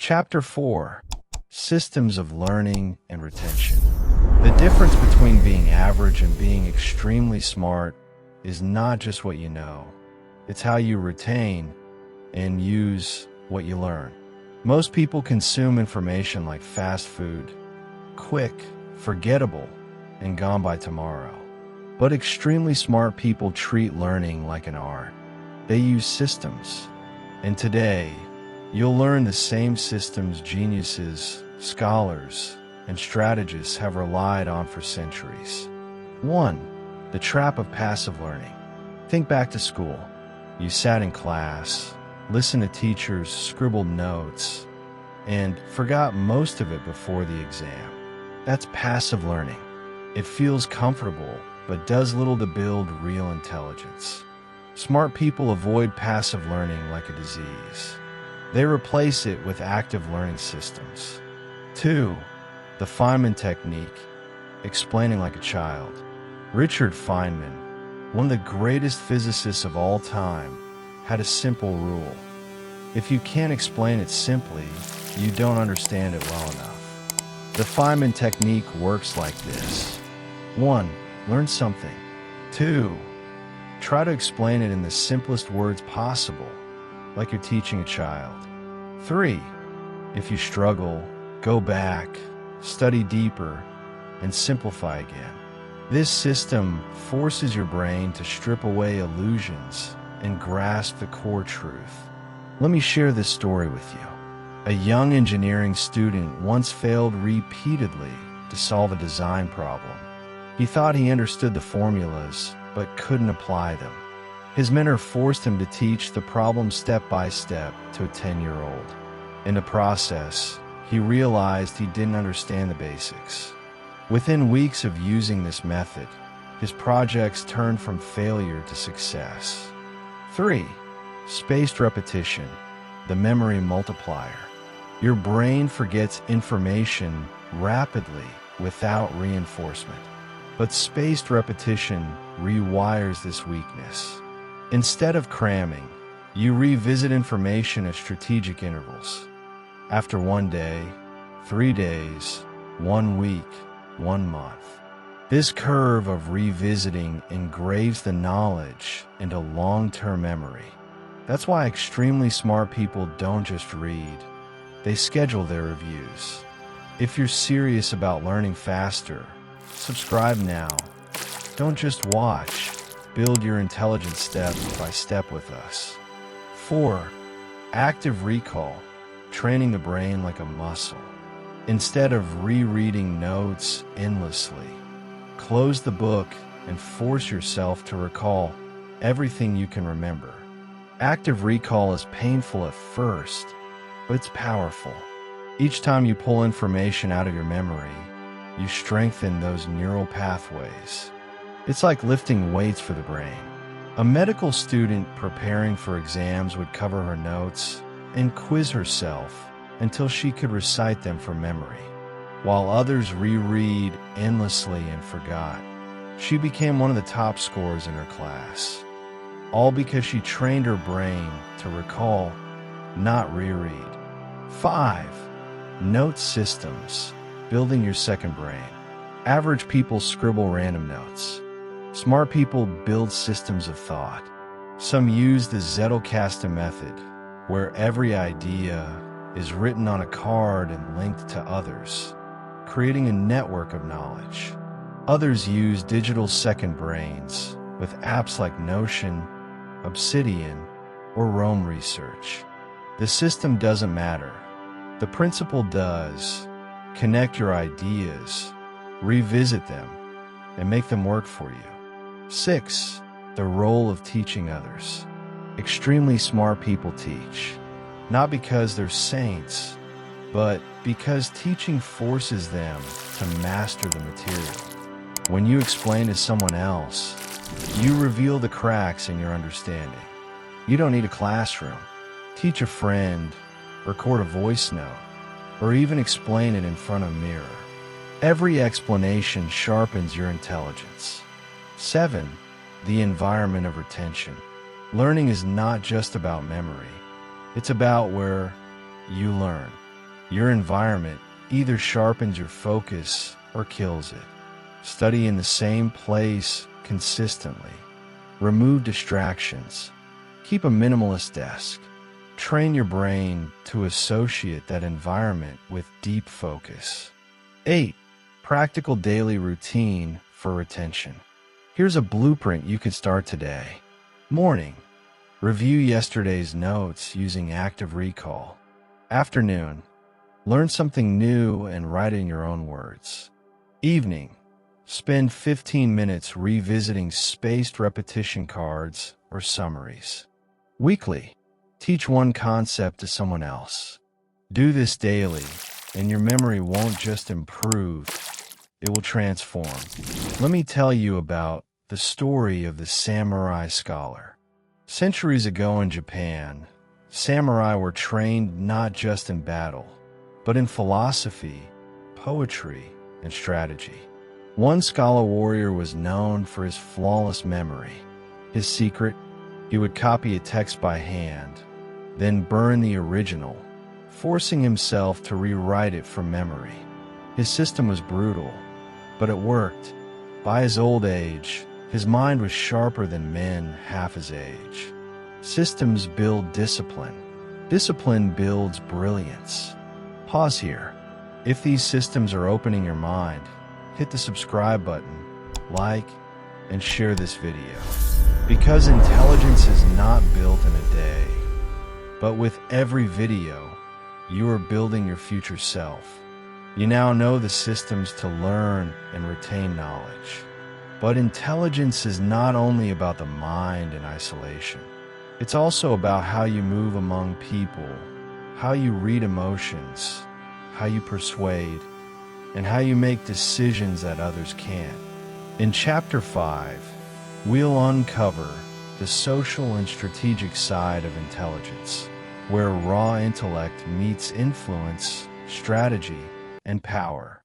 Chapter 4: Systems of Learning and Retention. The difference between being average and being extremely smart is not just what you know, it's how you retain and use what you learn. Most people consume information like fast food, quick, forgettable, and gone by tomorrow. But extremely smart people treat learning like an art. They use systems. And today, you'll learn the same systems geniuses, scholars, and strategists have relied on for centuries. 1. The trap of passive learning. Think back to school. You sat in class, listened to teachers' scribbled notes, and forgot most of it before the exam. That's passive learning. It feels comfortable, but does little to build real intelligence. Smart people avoid passive learning like a disease. They replace it with active learning systems. 2. The Feynman Technique, explaining like a child. Richard Feynman, one of the greatest physicists of all time, had a simple rule. If you can't explain it simply, you don't understand it well enough. The Feynman Technique works like this. 1. Learn something. 2. Try to explain it in the simplest words possible, like you're teaching a child. 3. If you struggle, go back, study deeper, and simplify again. This system forces your brain to strip away illusions and grasp the core truth. Let me share this story with you. A young engineering student once failed repeatedly to solve a design problem. He thought he understood the formulas, but couldn't apply them. His mentor forced him to teach the problem step by step to a 10-year-old. In the process, he realized he didn't understand the basics. Within weeks of using this method, his projects turned from failure to success. 3. Spaced repetition, the memory multiplier. Your brain forgets information rapidly without reinforcement. But spaced repetition rewires this weakness. Instead of cramming, you revisit information at strategic intervals. After 1 day, 3 days, 1 week, 1 month. This curve of revisiting engraves the knowledge into long-term memory. That's why extremely smart people don't just read, they schedule their reviews. If you're serious about learning faster, subscribe now. Don't just watch, build your intelligence step by step with us. 4. Active recall, training the brain like a muscle. Instead of rereading notes endlessly, close the book and force yourself to recall everything you can remember. Active recall is painful at first, but it's powerful. Each time you pull information out of your memory, you strengthen those neural pathways. It's like lifting weights for the brain. A medical student preparing for exams would cover her notes and quiz herself until she could recite them from memory, while others reread endlessly and forgot. She became one of the top scorers in her class, all because she trained her brain to recall, not reread. 5. Note systems, building your second brain. Average people scribble random notes. Smart people build systems of thought. Some use the Zettelkasten method, where every idea is written on a card and linked to others, creating a network of knowledge. Others use digital second brains with apps like Notion, Obsidian, or Roam Research. The system doesn't matter. The principle does. Connect your ideas, revisit them, and make them work for you. 6. The role of teaching others. Extremely smart people teach, not because they're saints, but because teaching forces them to master the material. When you explain to someone else, you reveal the cracks in your understanding. You don't need a classroom. Teach a friend, record a voice note, or even explain it in front of a mirror. Every explanation sharpens your intelligence. 7. The environment of retention. Learning is not just about memory. It's about where you learn. Your environment either sharpens your focus or kills it. Study in the same place consistently. Remove distractions. Keep a minimalist desk. Train your brain to associate that environment with deep focus. 8. Practical daily routine for retention. Here's a blueprint you could start today. Morning. Review yesterday's notes using active recall. Afternoon. Learn something new and write in your own words. Evening. Spend 15 minutes revisiting spaced repetition cards or summaries. Weekly. Teach one concept to someone else. Do this daily, and your memory won't just improve, it will transform. Let me tell you about the story of the samurai scholar. Centuries ago in Japan, samurai were trained not just in battle, but in philosophy, poetry, and strategy. One scholar warrior was known for his flawless memory. His secret? He would copy a text by hand, then burn the original, forcing himself to rewrite it from memory. His system was brutal, but it worked. By his old age, his mind was sharper than men half his age. Systems build discipline. Discipline builds brilliance. Pause here. If these systems are opening your mind, hit the subscribe button, like, and share this video. Because intelligence is not built in a day, but with every video, you are building your future self. You now know the systems to learn and retain knowledge. But intelligence is not only about the mind in isolation. It's also about how you move among people, how you read emotions, how you persuade, and how you make decisions that others can't. In Chapter 5, we'll uncover the social and strategic side of intelligence, where raw intellect meets influence, strategy, and power.